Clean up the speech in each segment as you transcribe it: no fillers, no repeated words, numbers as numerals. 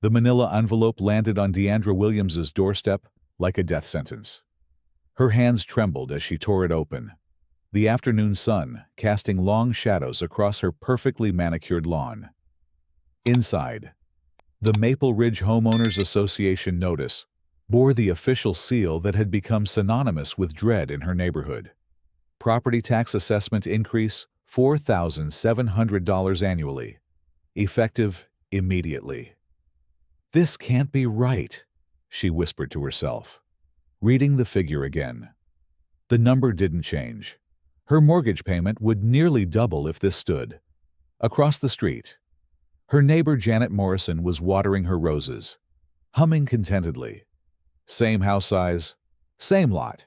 The manila envelope landed on Deandra Williams's doorstep like a death sentence. Her hands trembled as she tore it open, the afternoon sun casting long shadows across her perfectly manicured lawn. Inside, the Maple Ridge Homeowners Association notice bore the official seal that had become synonymous with dread in her neighborhood. Property tax assessment increase $4,700 annually, effective immediately. "This can't be right," she whispered to herself, reading the figure again. The number didn't change. Her mortgage payment would nearly double if this stood. Across the street, her neighbor Janet Morrison was watering her roses, humming contentedly. Same house size, same lot,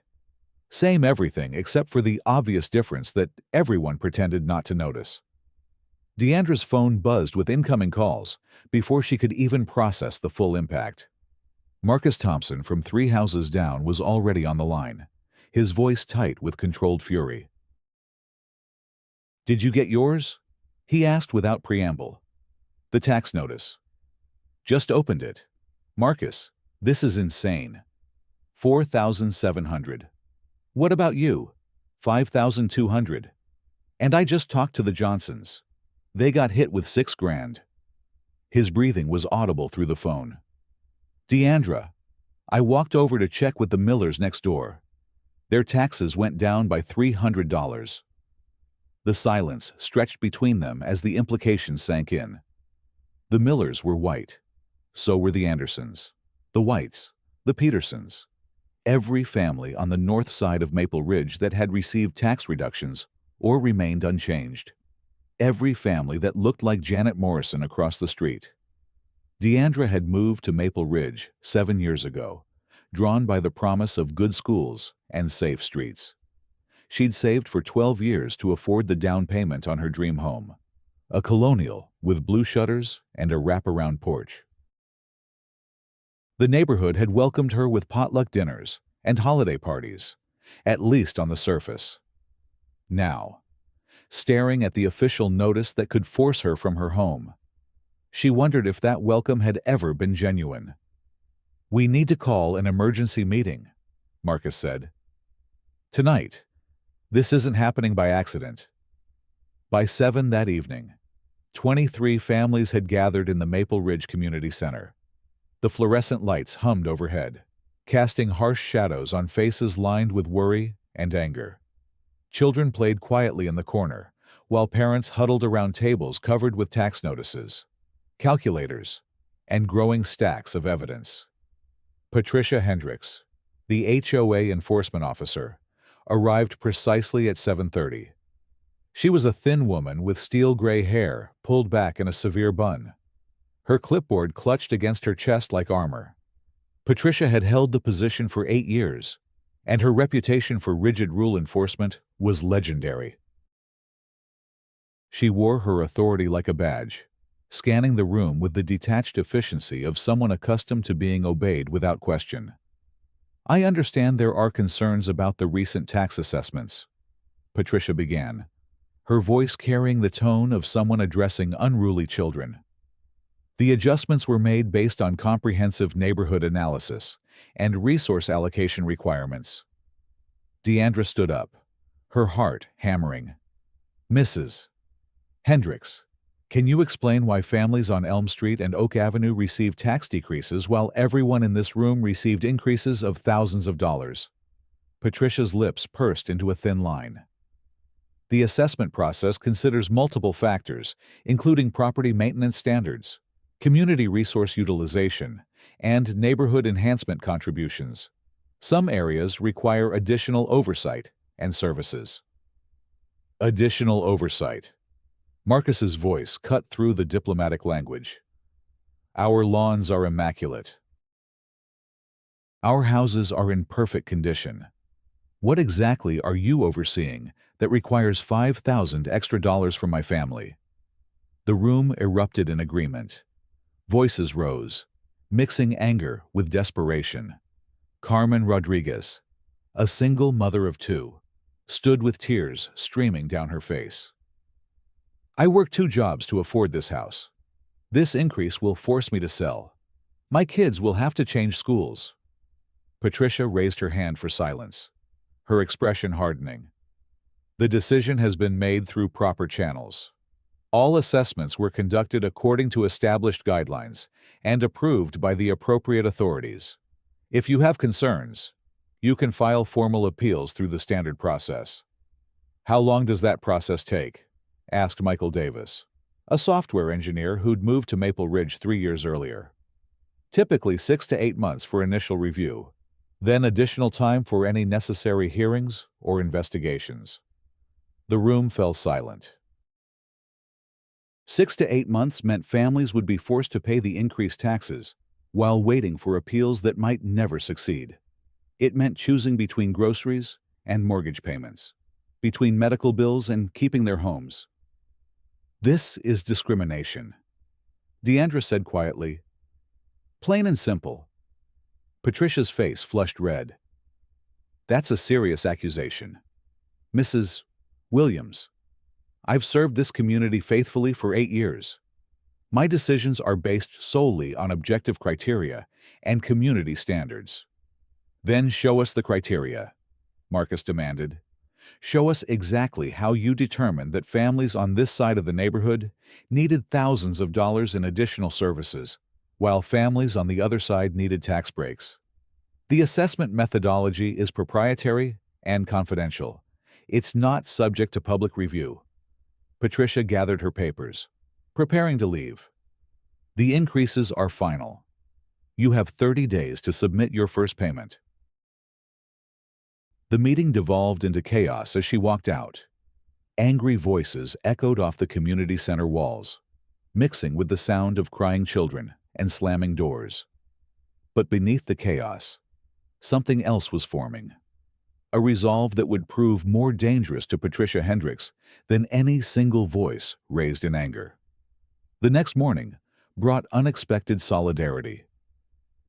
same everything except for the obvious difference that everyone pretended not to notice. Deandra's phone buzzed with incoming calls before she could even process the full impact. Marcus Thompson from 3 houses down was already on the line, his voice tight with controlled fury. "Did you get yours?" he asked without preamble. "The tax notice. Just opened it. Marcus, this is insane. 4,700. What about you? 5,200. And I just talked to the Johnsons. They got hit with 6 grand. His breathing was audible through the phone. "Deandra, I walked over to check with the Millers next door. Their taxes went down by $300. The silence stretched between them as the implications sank in. The Millers were white. So were the Andersons, the Whites, the Petersons. Every family on the north side of Maple Ridge that had received tax reductions or remained unchanged. Every family that looked like Janet Morrison across the street. Deandra had moved to Maple Ridge 7 years ago, drawn by the promise of good schools and safe streets. She'd saved for 12 years to afford the down payment on her dream home, a colonial with blue shutters and a wraparound porch. The neighborhood had welcomed her with potluck dinners and holiday parties, at least on the surface. Now, staring at the official notice that could force her from her home, she wondered if that welcome had ever been genuine. "We need to call an emergency meeting," Marcus said. "Tonight. This isn't happening by accident." By 7 that evening, 23 families had gathered in the Maple Ridge Community Center. The fluorescent lights hummed overhead, casting harsh shadows on faces lined with worry and anger. Children played quietly in the corner, while parents huddled around tables covered with tax notices, calculators, and growing stacks of evidence. Patricia Hendricks, the HOA enforcement officer, arrived precisely at 7:30. She was a thin woman with steel gray hair pulled back in a severe bun. Her clipboard clutched against her chest like armor. Patricia had held the position for 8 years, and her reputation for rigid rule enforcement was legendary. She wore her authority like a badge, scanning the room with the detached efficiency of someone accustomed to being obeyed without question. "I understand there are concerns about the recent tax assessments," Patricia began, her voice carrying the tone of someone addressing unruly children. "The adjustments were made based on comprehensive neighborhood analysis and resource allocation requirements." Deandra stood up, her heart hammering. "Mrs. Hendricks, can you explain why families on Elm Street and Oak Avenue received tax decreases while everyone in this room received increases of thousands of dollars?" Patricia's lips pursed into a thin line. "The assessment process considers multiple factors, including property maintenance standards, community resource utilization, and neighborhood enhancement contributions. Some areas require additional oversight and services." Additional oversight. Marcus's voice cut through the diplomatic language. "Our lawns are immaculate. Our houses are in perfect condition. What exactly are you overseeing that requires $5,000 extra dollars from my family?" The room erupted in agreement. Voices rose, mixing anger with desperation. Carmen Rodriguez, a single mother of 2, stood with tears streaming down her face. "I work 2 jobs to afford this house. This increase will force me to sell. My kids will have to change schools. Patricia raised her hand for silence, her expression hardening. The decision has been made through proper channels. All assessments were conducted according to established guidelines and approved by the appropriate authorities. If you have concerns, you can file formal appeals through the standard process. How long does that process take? Asked Michael Davis, a software engineer who'd moved to Maple Ridge 3 years earlier. Typically 6 to 8 months for initial review, then additional time for any necessary hearings or investigations. The room fell silent. 6 to 8 months meant families would be forced to pay the increased taxes while waiting for appeals that might never succeed. It meant choosing between groceries and mortgage payments, between medical bills and keeping their homes. This is discrimination, Deandra said quietly. Plain and simple. Patricia's face flushed red. That's a serious accusation. Mrs. Williams, I've served this community faithfully for 8 years. My decisions are based solely on objective criteria and community standards. Then show us the criteria, Marcus demanded. Show us exactly how you determined that families on this side of the neighborhood needed thousands of dollars in additional services, while families on the other side needed tax breaks. The assessment methodology is proprietary and confidential. It's not subject to public review. Patricia gathered her papers, preparing to leave. The increases are final. You have 30 days to submit your first payment. The meeting devolved into chaos as she walked out. Angry voices echoed off the community center walls, mixing with the sound of crying children and slamming doors. But beneath the chaos, something else was forming. A resolve that would prove more dangerous to Patricia Hendricks than any single voice raised in anger. The next morning brought unexpected solidarity.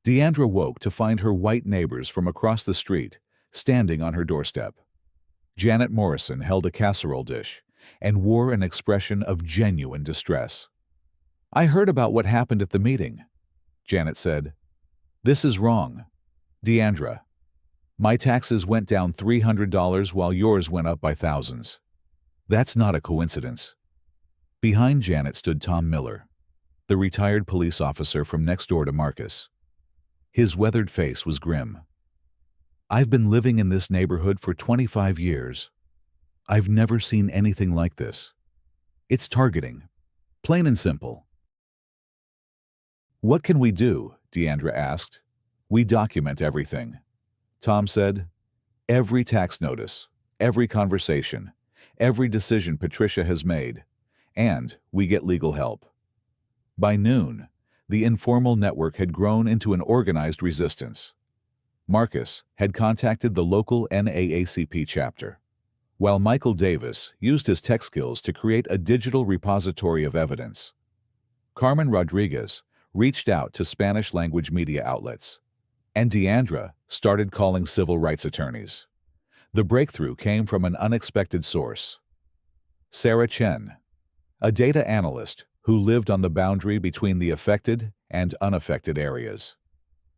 Deandra woke to find her white neighbors from across the street standing on her doorstep. Janet Morrison held a casserole dish and wore an expression of genuine distress. I heard about what happened at the meeting, Janet said. This is wrong. Deandra, my taxes went down $300 while yours went up by thousands. That's not a coincidence. Behind Janet stood Tom Miller, the retired police officer from next door to Marcus. His weathered face was grim. I've been living in this neighborhood for 25 years. I've never seen anything like this. It's targeting. Plain and simple. What can we do? Deandra asked. We document everything. Tom said, every tax notice, every conversation, every decision Patricia has made, and we get legal help. By noon, the informal network had grown into an organized resistance. Marcus had contacted the local NAACP chapter, while Michael Davis used his tech skills to create a digital repository of evidence. Carmen Rodriguez reached out to Spanish-language media outlets, and Deandra started calling civil rights attorneys. The breakthrough came from an unexpected source. Sarah Chen, a data analyst who lived on the boundary between the affected and unaffected areas,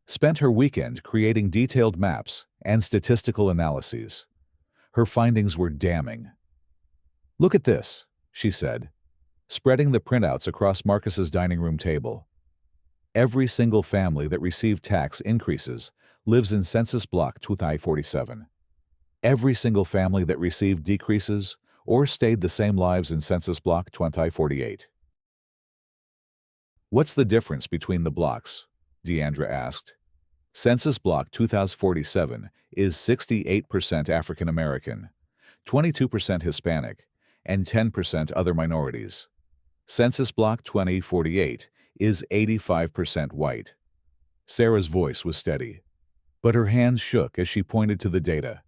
spent her weekend creating detailed maps and statistical analyses. Her findings were damning. Look at this, she said, spreading the printouts across Marcus's dining room table. Every single family that received tax increases lives in Census Block 247. Every single family that received decreases or stayed the same lives in Census Block 2048. What's the difference between the blocks? Deandra asked. Census Block 2047 is 68% African American, 22% Hispanic, and 10% other minorities. Census Block 2048 is 85% white. Sarah's voice was steady, but her hands shook as she pointed to the data.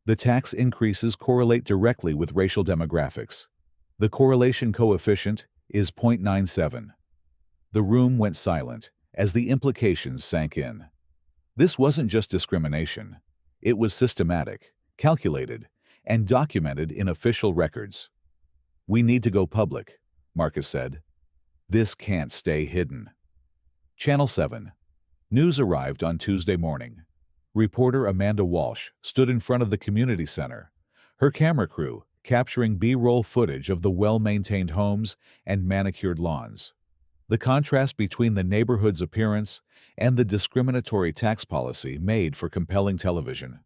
The tax increases correlate directly with racial demographics. The correlation coefficient is 0.97. The room went silent as the implications sank in. This wasn't just discrimination. It was systematic, calculated, and documented in official records. We need to go public, Marcus said. This can't stay hidden. Channel 7, News arrived on Tuesday morning. Reporter Amanda Walsh stood in front of the community center, her camera crew capturing B-roll footage of the well-maintained homes and manicured lawns. The contrast between the neighborhood's appearance and the discriminatory tax policy made for compelling television.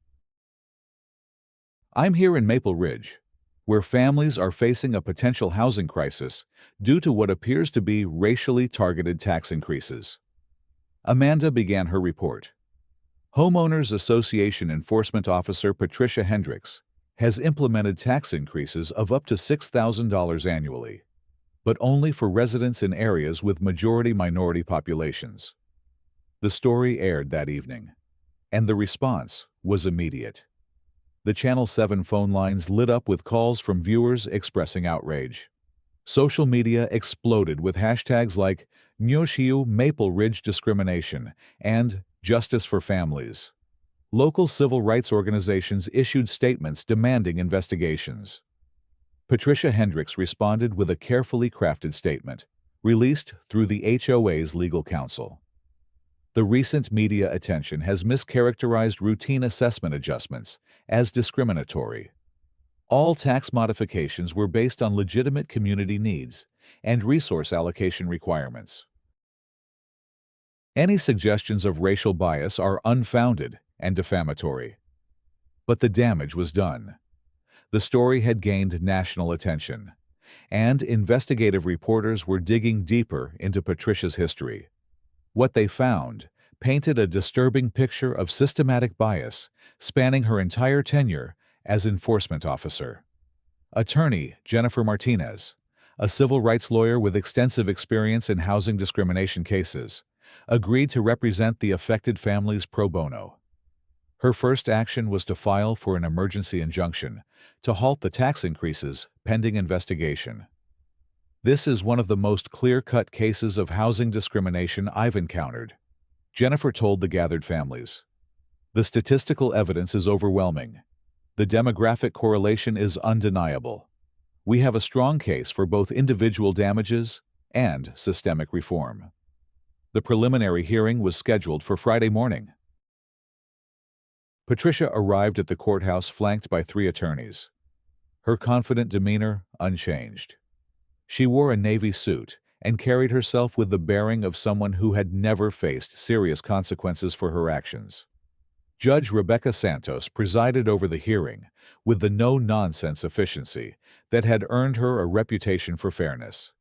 I'm here in Maple Ridge, where families are facing a potential housing crisis due to what appears to be racially targeted tax increases. Amanda began her report. Homeowners Association Enforcement Officer Patricia Hendricks has implemented tax increases of up to $6,000 annually, but only for residents in areas with majority-minority populations. The story aired that evening, and the response was immediate. The Channel 7 phone lines lit up with calls from viewers expressing outrage. Social media exploded with hashtags like Nyoshiu Maple Ridge Discrimination and Justice for Families. Local civil rights organizations issued statements demanding investigations. Patricia Hendricks responded with a carefully crafted statement, released through the HOA's legal counsel. The recent media attention has mischaracterized routine assessment adjustments as discriminatory. All tax modifications were based on legitimate community needs and resource allocation requirements. Any suggestions of racial bias are unfounded and defamatory. But the damage was done. The story had gained national attention, and investigative reporters were digging deeper into Patricia's history. What they found painted a disturbing picture of systematic bias spanning her entire tenure as enforcement officer. Attorney Jennifer Martinez, a civil rights lawyer with extensive experience in housing discrimination cases, agreed to represent the affected families pro bono. Her first action was to file for an emergency injunction to halt the tax increases pending investigation. This is one of the most clear-cut cases of housing discrimination I've encountered, Jennifer told the gathered families. The statistical evidence is overwhelming. The demographic correlation is undeniable. We have a strong case for both individual damages and systemic reform. The preliminary hearing was scheduled for Friday morning. Patricia arrived at the courthouse flanked by 3 attorneys. Her confident demeanor unchanged. She wore a navy suit and carried herself with the bearing of someone who had never faced serious consequences for her actions. Judge Rebecca Santos presided over the hearing with the no-nonsense efficiency that had earned her a reputation for fairness.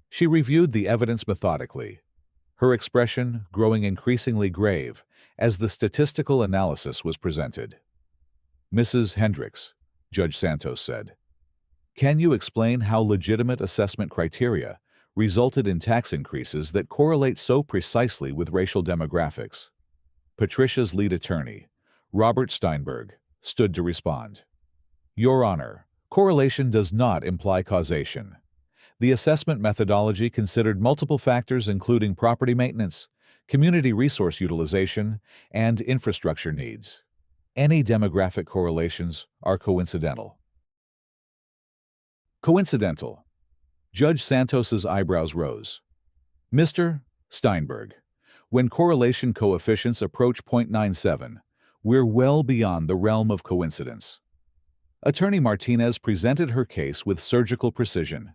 She reviewed the evidence methodically, her expression growing increasingly grave as the statistical analysis was presented. Mrs. Hendricks, Judge Santos said, "Can you explain how legitimate assessment criteria resulted in tax increases that correlate so precisely with racial demographics?" Patricia's lead attorney, Robert Steinberg, stood to respond. "Your Honor, correlation does not imply causation. The assessment methodology considered multiple factors including property maintenance, community resource utilization, and infrastructure needs. Any demographic correlations are coincidental." Coincidental. Judge Santos's eyebrows rose. "Mr. Steinberg, when correlation coefficients approach 0.97, we're well beyond the realm of coincidence." Attorney Martinez presented her case with surgical precision.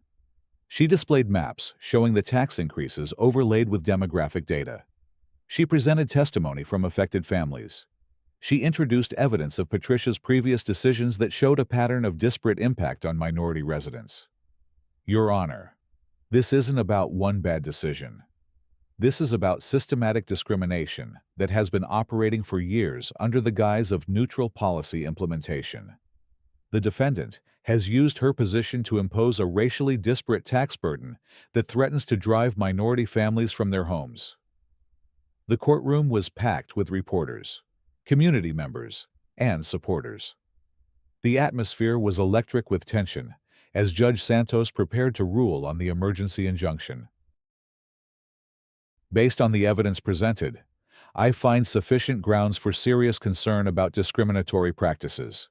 She displayed maps showing the tax increases overlaid with demographic data. She presented testimony from affected families. She introduced evidence of Patricia's previous decisions that showed a pattern of disparate impact on minority residents. "Your Honor, this isn't about one bad decision. This is about systematic discrimination that has been operating for years under the guise of neutral policy implementation. The defendant has used her position to impose a racially disparate tax burden that threatens to drive minority families from their homes." The courtroom was packed with reporters, community members, and supporters. The atmosphere was electric with tension as Judge Santos prepared to rule on the emergency injunction. "Based on the evidence presented, I find sufficient grounds for serious concern about discriminatory practices.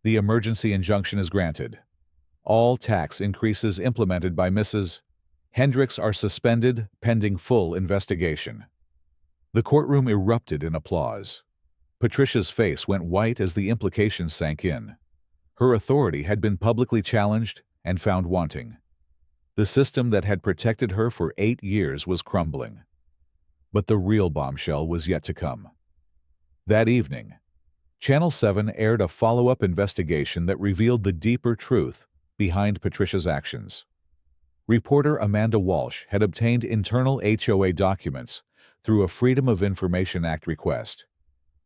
The emergency injunction is granted. All tax increases implemented by Mrs. Hendricks are suspended pending full investigation." The courtroom erupted in applause. Patricia's face went white as the implications sank in. Her authority had been publicly challenged and found wanting. The system that had protected her for 8 years was crumbling. But the real bombshell was yet to come. That evening, Channel 7 aired a follow-up investigation that revealed the deeper truth behind Patricia's actions. Reporter Amanda Walsh had obtained internal HOA documents through a Freedom of Information Act request,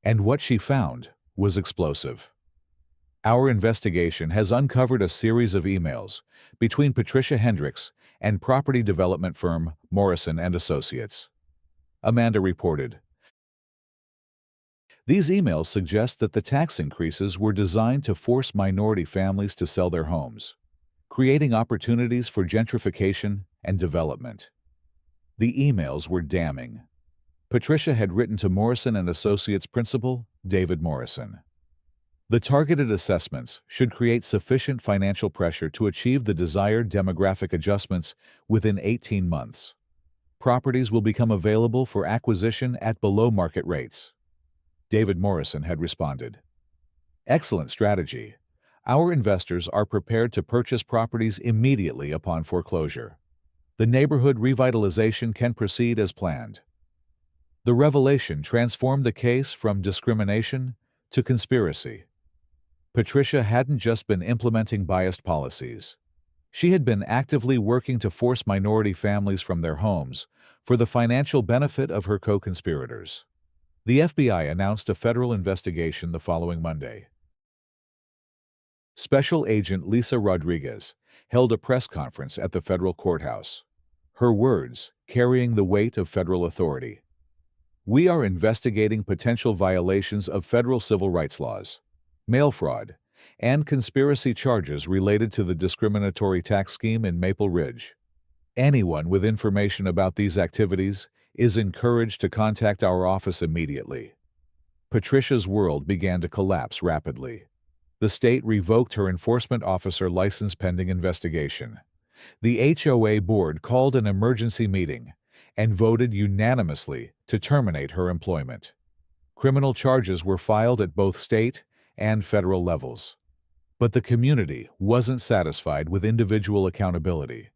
and what she found was explosive. Our investigation has uncovered a series of emails between Patricia Hendricks and property development firm Morrison & Associates. Amanda reported, "These emails suggest that the tax increases were designed to force minority families to sell their homes, creating opportunities for gentrification and development." The emails were damning. Patricia had written to Morrison & Associates principal, David Morrison. The targeted assessments should create sufficient financial pressure to achieve the desired demographic adjustments within 18 months. Properties will become available for acquisition at below-market rates. David Morrison had responded, "Excellent strategy. Our investors are prepared to purchase properties immediately upon foreclosure. The neighborhood revitalization can proceed as planned." The revelation transformed the case from discrimination to conspiracy. Patricia hadn't just been implementing biased policies. She had been actively working to force minority families from their homes for the financial benefit of her co-conspirators. The FBI announced a federal investigation the following Monday. Special Agent Lisa Rodriguez held a press conference at the federal courthouse. Her words carrying the weight of federal authority. "We are investigating potential violations of federal civil rights laws, mail fraud, and conspiracy charges related to the discriminatory tax scheme in Maple Ridge. Anyone with information about these activities is encouraged to contact our office immediately." Patricia's world began to collapse rapidly. The state revoked her enforcement officer license pending investigation. The HOA board called an emergency meeting and voted unanimously to terminate her employment. Criminal charges were filed at both state and federal levels. But the community wasn't satisfied with individual accountability.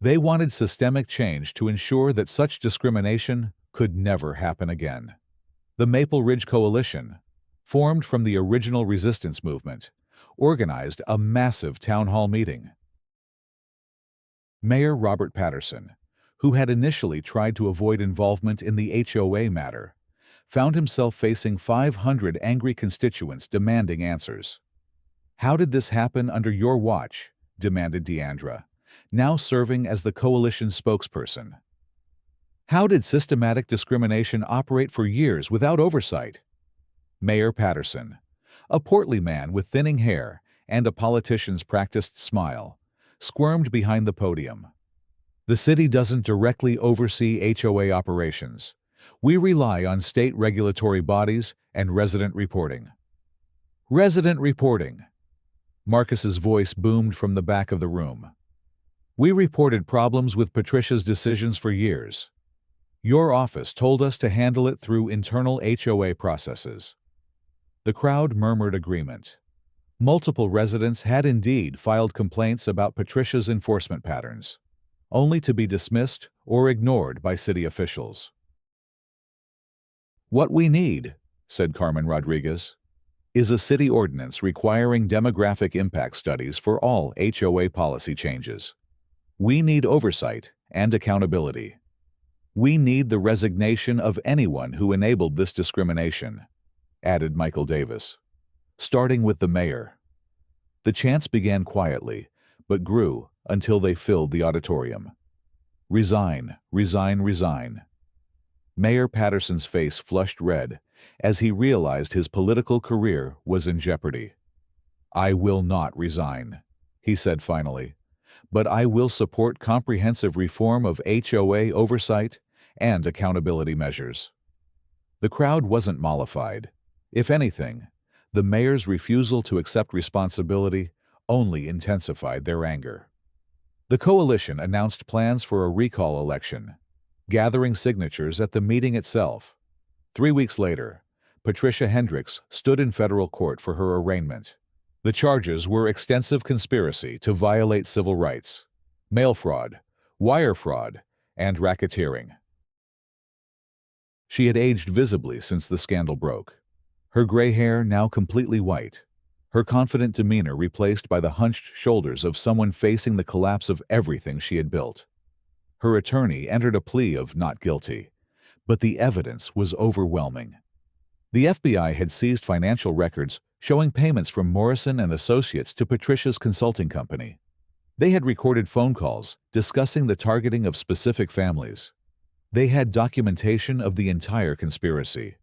They wanted systemic change to ensure that such discrimination could never happen again. The Maple Ridge Coalition, formed from the original resistance movement, organized a massive town hall meeting. Mayor Robert Patterson, who had initially tried to avoid involvement in the HOA matter, found himself facing 500 angry constituents demanding answers. "How did this happen under your watch?" demanded Deandra, now serving as the coalition's spokesperson. "How did systematic discrimination operate for years without oversight?" Mayor Patterson, a portly man with thinning hair and a politician's practiced smile, squirmed behind the podium. "The city doesn't directly oversee HOA operations. We rely on state regulatory bodies and resident reporting." "Resident reporting." Marcus's voice boomed from the back of the room. "We reported problems with Patricia's decisions for years. Your office told us to handle it through internal HOA processes." The crowd murmured agreement. Multiple residents had indeed filed complaints about Patricia's enforcement patterns, only to be dismissed or ignored by city officials. "What we need," said Carmen Rodriguez, "is a city ordinance requiring demographic impact studies for all HOA policy changes. We need oversight and accountability. We need the resignation of anyone who enabled this discrimination," added Michael Davis, starting with the mayor. The chants began quietly, but grew until they filled the auditorium. "Resign, resign, resign." Mayor Patterson's face flushed red as he realized his political career was in jeopardy. "I will not resign," he said finally, "but I will support comprehensive reform of HOA oversight and accountability measures." The crowd wasn't mollified. If anything, the mayor's refusal to accept responsibility only intensified their anger. The coalition announced plans for a recall election, gathering signatures at the meeting itself. 3 weeks later, Patricia Hendricks stood in federal court for her arraignment. The charges were extensive conspiracy to violate civil rights, mail fraud, wire fraud, and racketeering. She had aged visibly since the scandal broke. Her gray hair now completely white, her confident demeanor replaced by the hunched shoulders of someone facing the collapse of everything she had built. Her attorney entered a plea of not guilty, but the evidence was overwhelming. The FBI had seized financial records showing payments from Morrison and Associates to Patricia's consulting company. They had recorded phone calls discussing the targeting of specific families. They had documentation of the entire conspiracy.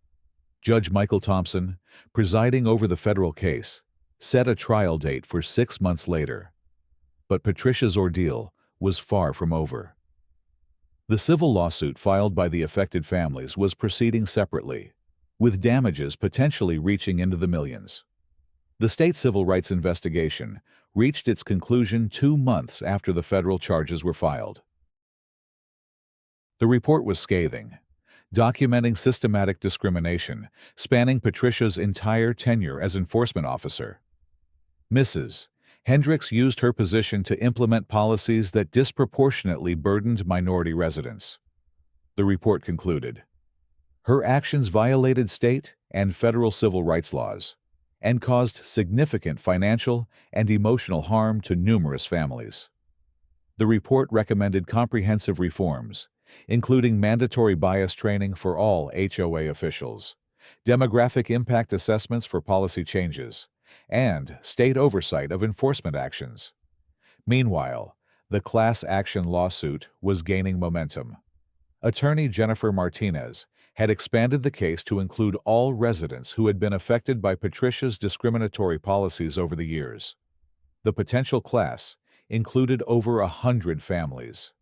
Judge Michael Thompson, presiding over the federal case, set a trial date for 6 months later. But Patricia's ordeal was far from over. The civil lawsuit filed by the affected families was proceeding separately, with damages potentially reaching into the millions. The state civil rights investigation reached its conclusion 2 months after the federal charges were filed. The report was scathing, documenting systematic discrimination spanning Patricia's entire tenure as enforcement officer. Mrs. Hendricks used her position to implement policies that disproportionately burdened minority residents. The report concluded, her actions violated state and federal civil rights laws and caused significant financial and emotional harm to numerous families. The report recommended comprehensive reforms, including mandatory bias training for all HOA officials, demographic impact assessments for policy changes, and state oversight of enforcement actions. Meanwhile, the class action lawsuit was gaining momentum. Attorney Jennifer Martinez had expanded the case to include all residents who had been affected by Patricia's discriminatory policies over the years. The potential class included over 100 families.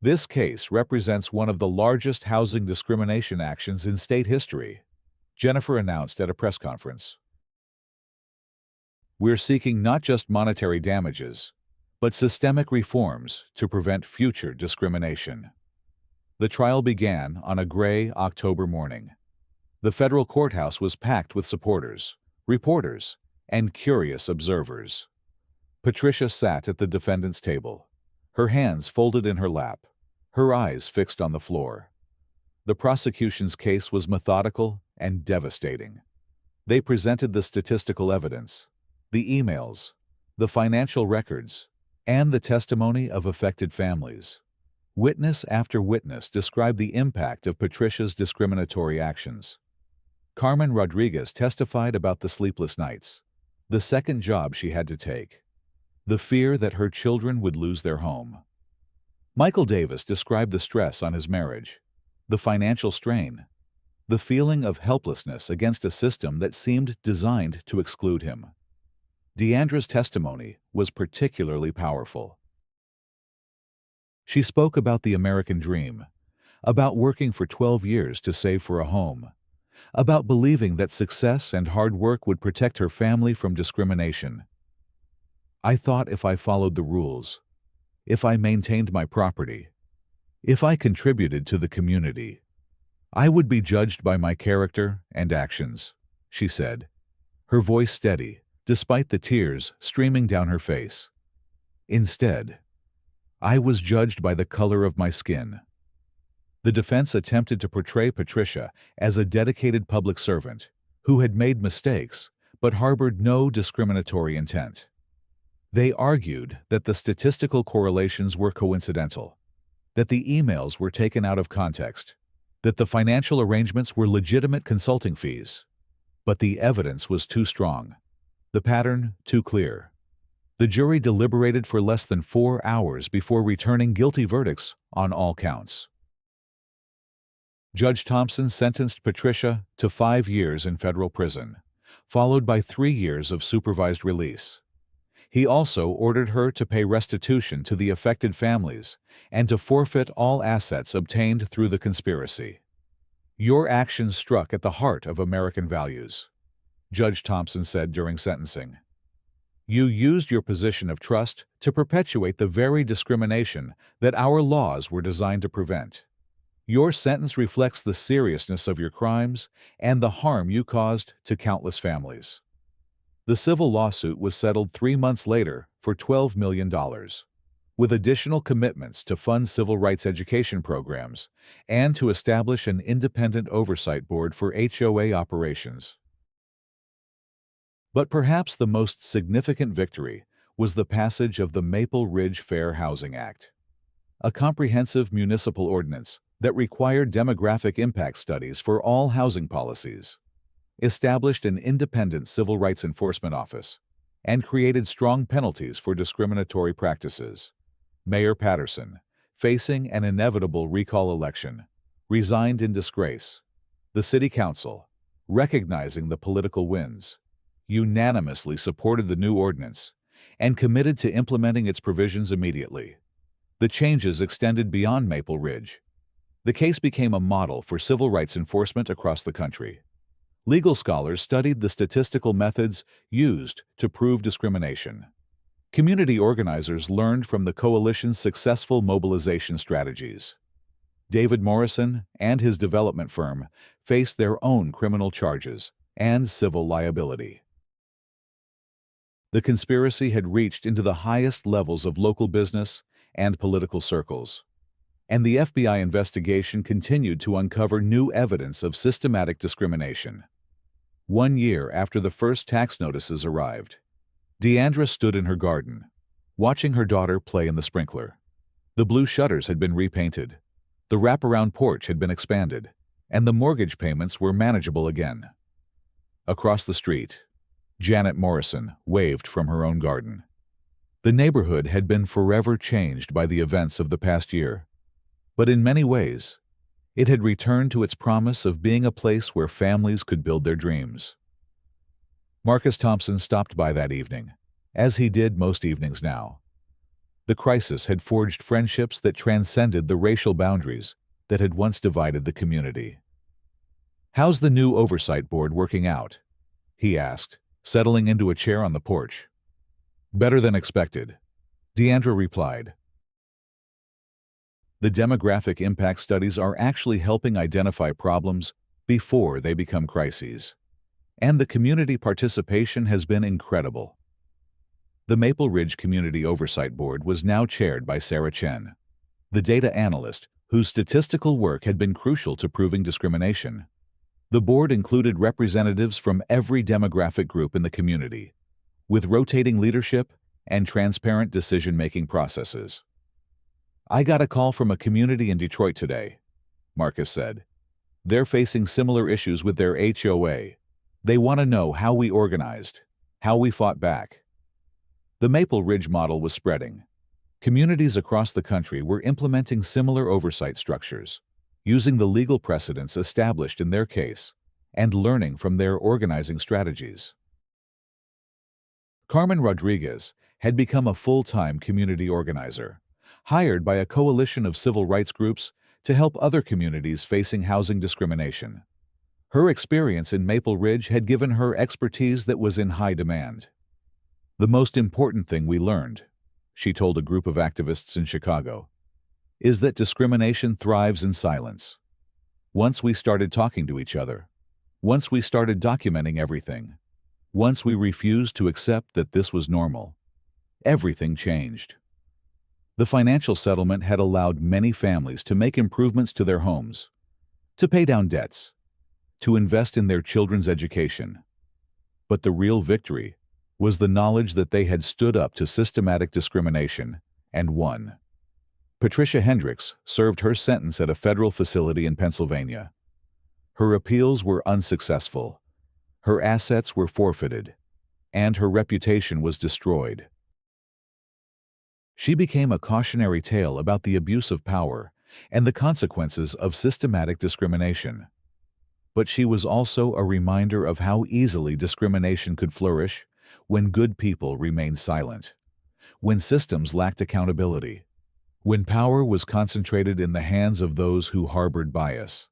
This case represents one of the largest housing discrimination actions in state history, Jennifer announced at a press conference. We're seeking not just monetary damages, but systemic reforms to prevent future discrimination. The trial began on a gray October morning. The federal courthouse was packed with supporters, reporters, and curious observers. Patricia sat at the defendant's table, her hands folded in her lap, her eyes fixed on the floor. The prosecution's case was methodical and devastating. They presented the statistical evidence, the emails, the financial records, and the testimony of affected families. Witness after witness described the impact of Patricia's discriminatory actions. Carmen Rodriguez testified about the sleepless nights, the second job she had to take, the fear that her children would lose their home. Michael Davis described the stress on his marriage, the financial strain, the feeling of helplessness against a system that seemed designed to exclude him. Deandra's testimony was particularly powerful. She spoke about the American dream, about working for 12 years to save for a home, about believing that success and hard work would protect her family from discrimination. I thought if I followed the rules, if I maintained my property, if I contributed to the community, I would be judged by my character and actions, she said, her voice steady, despite the tears streaming down her face. Instead, I was judged by the color of my skin. The defense attempted to portray Patricia as a dedicated public servant who had made mistakes but harbored no discriminatory intent. They argued that the statistical correlations were coincidental, that the emails were taken out of context, that the financial arrangements were legitimate consulting fees. But the evidence was too strong, the pattern too clear. The jury deliberated for less than 4 hours before returning guilty verdicts on all counts. Judge Thompson sentenced Patricia to 5 years in federal prison, followed by 3 years of supervised release. He also ordered her to pay restitution to the affected families and to forfeit all assets obtained through the conspiracy. Your actions struck at the heart of American values, Judge Thompson said during sentencing. You used your position of trust to perpetuate the very discrimination that our laws were designed to prevent. Your sentence reflects the seriousness of your crimes and the harm you caused to countless families. The civil lawsuit was settled 3 months later for $12 million, with additional commitments to fund civil rights education programs and to establish an independent oversight board for HOA operations. But perhaps the most significant victory was the passage of the Maple Ridge Fair Housing Act, a comprehensive municipal ordinance that required demographic impact studies for all housing policies, established an independent civil rights enforcement office, and created strong penalties for discriminatory practices. Mayor Patterson, facing an inevitable recall election, resigned in disgrace. The City Council, recognizing the political winds, unanimously supported the new ordinance and committed to implementing its provisions immediately. The changes extended beyond Maple Ridge. The case became a model for civil rights enforcement across the country. Legal scholars studied the statistical methods used to prove discrimination. Community organizers learned from the coalition's successful mobilization strategies. David Morrison and his development firm faced their own criminal charges and civil liability. The conspiracy had reached into the highest levels of local business and political circles, and the FBI investigation continued to uncover new evidence of systematic discrimination. 1 year after the first tax notices arrived, Deandra stood in her garden, watching her daughter play in the sprinkler. The blue shutters had been repainted, the wraparound porch had been expanded, and the mortgage payments were manageable again. Across the street, Janet Morrison waved from her own garden. The neighborhood had been forever changed by the events of the past year, but in many ways, it had returned to its promise of being a place where families could build their dreams. Marcus Thompson stopped by that evening, as he did most evenings now. The crisis had forged friendships that transcended the racial boundaries that had once divided the community. "How's the new oversight board working out?" he asked, settling into a chair on the porch. "Better than expected," Deandra replied. The demographic impact studies are actually helping identify problems before they become crises, and the community participation has been incredible. The Maple Ridge Community Oversight Board was now chaired by Sarah Chen, the data analyst whose statistical work had been crucial to proving discrimination. The board included representatives from every demographic group in the community, with rotating leadership and transparent decision-making processes. "I got a call from a community in Detroit today," Marcus said. "They're facing similar issues with their HOA. They want to know how we organized, how we fought back." The Maple Ridge model was spreading. Communities across the country were implementing similar oversight structures, using the legal precedents established in their case and learning from their organizing strategies. Carmen Rodriguez had become a full-time community organizer, hired by a coalition of civil rights groups to help other communities facing housing discrimination. Her experience in Maple Ridge had given her expertise that was in high demand. "The most important thing we learned," she told a group of activists in Chicago, "is that discrimination thrives in silence. Once we started talking to each other, once we started documenting everything, once we refused to accept that this was normal, everything changed." The financial settlement had allowed many families to make improvements to their homes, to pay down debts, to invest in their children's education. But the real victory was the knowledge that they had stood up to systematic discrimination and won. Patricia Hendricks served her sentence at a federal facility in Pennsylvania. Her appeals were unsuccessful, her assets were forfeited, and her reputation was destroyed. She became a cautionary tale about the abuse of power and the consequences of systematic discrimination. But she was also a reminder of how easily discrimination could flourish when good people remained silent, when systems lacked accountability, when power was concentrated in the hands of those who harbored bias.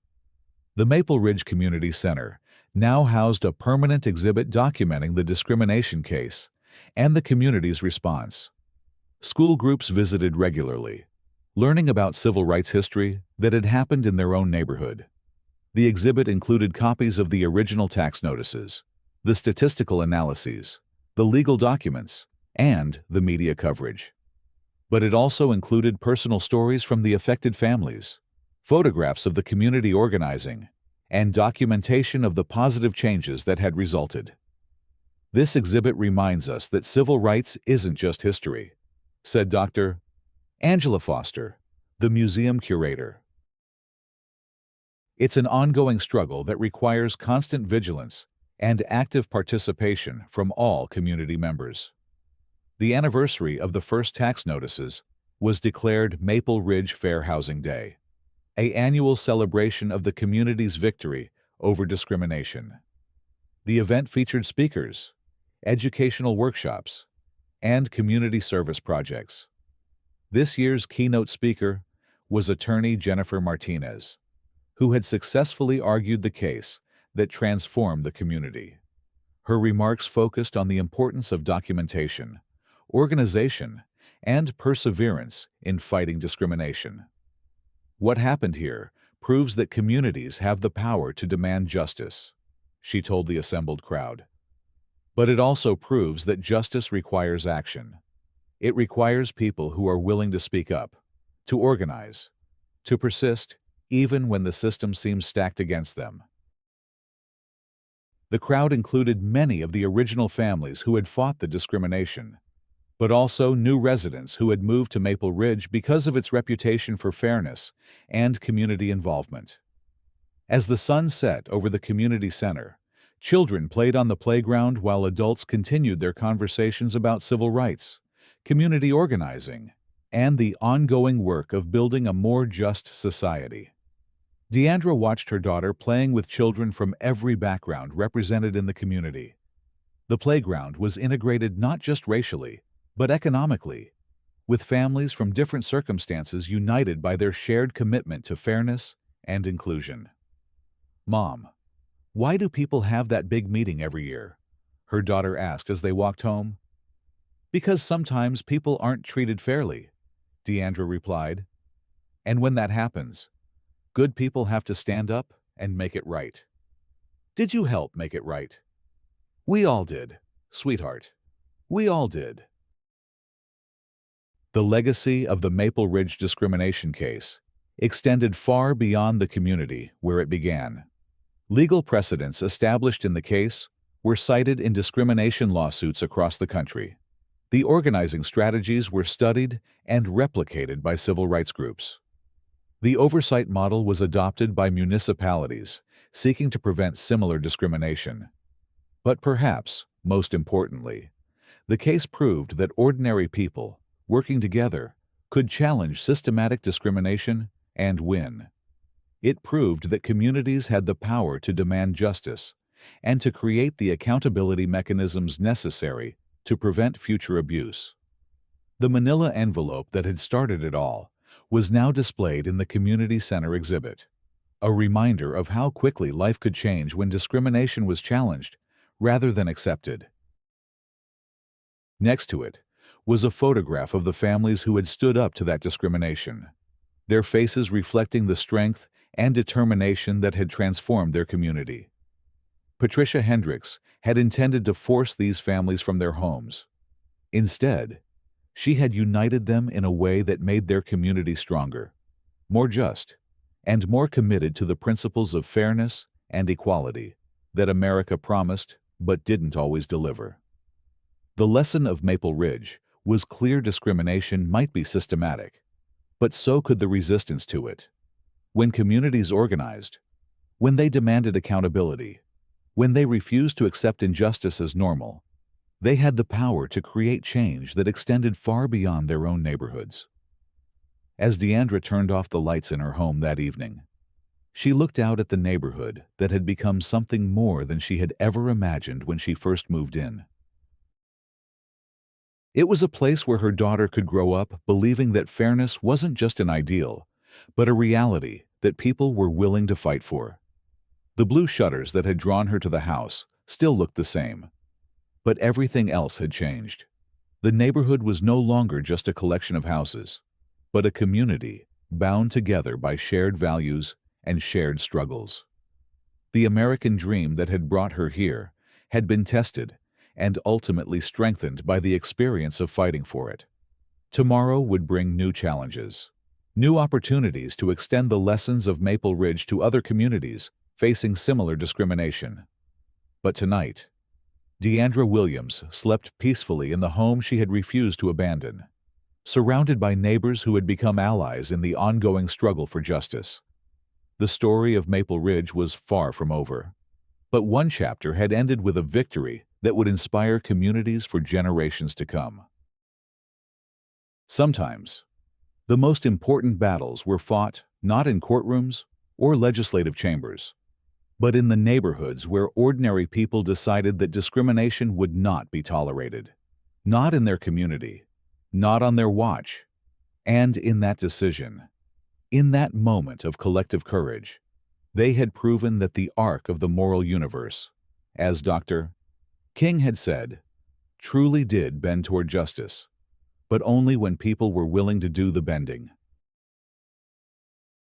The Maple Ridge Community Center now housed a permanent exhibit documenting the discrimination case and the community's response. School groups visited regularly, learning about civil rights history that had happened in their own neighborhood. The exhibit included copies of the original tax notices, the statistical analyses, the legal documents, and the media coverage. But it also included personal stories from the affected families, photographs of the community organizing, and documentation of the positive changes that had resulted. This exhibit reminds us that civil rights isn't just history, said Dr. Angela Foster, the museum curator. It's an ongoing struggle that requires constant vigilance and active participation from all community members. The anniversary of the first tax notices was declared Maple Ridge Fair Housing Day, an annual celebration of the community's victory over discrimination. The event featured speakers, educational workshops, and community service projects. This year's keynote speaker was attorney Jennifer Martinez, who had successfully argued the case that transformed the community. Her remarks focused on the importance of documentation, organization, and perseverance in fighting discrimination. What happened here proves that communities have the power to demand justice, she told the assembled crowd. But it also proves that justice requires action. It requires people who are willing to speak up, to organize, to persist, even when the system seems stacked against them. The crowd included many of the original families who had fought the discrimination, but also new residents who had moved to Maple Ridge because of its reputation for fairness and community involvement. As the sun set over the community center, children played on the playground while adults continued their conversations about civil rights, community organizing, and the ongoing work of building a more just society. Deandra watched her daughter playing with children from every background represented in the community. The playground was integrated not just racially, but economically, with families from different circumstances united by their shared commitment to fairness and inclusion. "Mom, why do people have that big meeting every year?" her daughter asked as they walked home. "Because sometimes people aren't treated fairly," Deandra replied. "And when that happens, good people have to stand up and make it right." "Did you help make it right?" "We all did, sweetheart. We all did." The legacy of the Maple Ridge discrimination case extended far beyond the community where it began. Legal precedents established in the case were cited in discrimination lawsuits across the country. The organizing strategies were studied and replicated by civil rights groups. The oversight model was adopted by municipalities seeking to prevent similar discrimination. But perhaps, most importantly, the case proved that ordinary people, working together, could challenge systematic discrimination and win. It proved that communities had the power to demand justice and to create the accountability mechanisms necessary to prevent future abuse. The manila envelope that had started it all was now displayed in the community center exhibit, a reminder of how quickly life could change when discrimination was challenged rather than accepted. Next to it was a photograph of the families who had stood up to that discrimination, their faces reflecting the strength and determination that had transformed their community. Patricia Hendricks had intended to force these families from their homes. Instead, she had united them in a way that made their community stronger, more just, and more committed to the principles of fairness and equality that America promised but didn't always deliver. The lesson of Maple Ridge was clear: discrimination might be systematic, but so could the resistance to it. When communities organized, when they demanded accountability, when they refused to accept injustice as normal, they had the power to create change that extended far beyond their own neighborhoods. As Deandra turned off the lights in her home that evening, she looked out at the neighborhood that had become something more than she had ever imagined when she first moved in. It was a place where her daughter could grow up believing that fairness wasn't just an ideal, but a reality that people were willing to fight for. The blue shutters that had drawn her to the house still looked the same, but everything else had changed. The neighborhood was no longer just a collection of houses. but a community bound together by shared values and shared struggles. The American dream that had brought her here had been tested and ultimately strengthened by the experience of fighting for it. Tomorrow would bring new challenges, new opportunities to extend the lessons of Maple Ridge to other communities facing similar discrimination. But tonight, Deandra Williams slept peacefully in the home she had refused to abandon, surrounded by neighbors who had become allies in the ongoing struggle for justice. The story of Maple Ridge was far from over, but one chapter had ended with a victory that would inspire communities for generations to come. Sometimes, the most important battles were fought not in courtrooms or legislative chambers, but in the neighborhoods where ordinary people decided that discrimination would not be tolerated, not in their community, not on their watch, and in that decision, in that moment of collective courage, they had proven that the arc of the moral universe, as Dr. King had said, truly did bend toward justice, but only when people were willing to do the bending.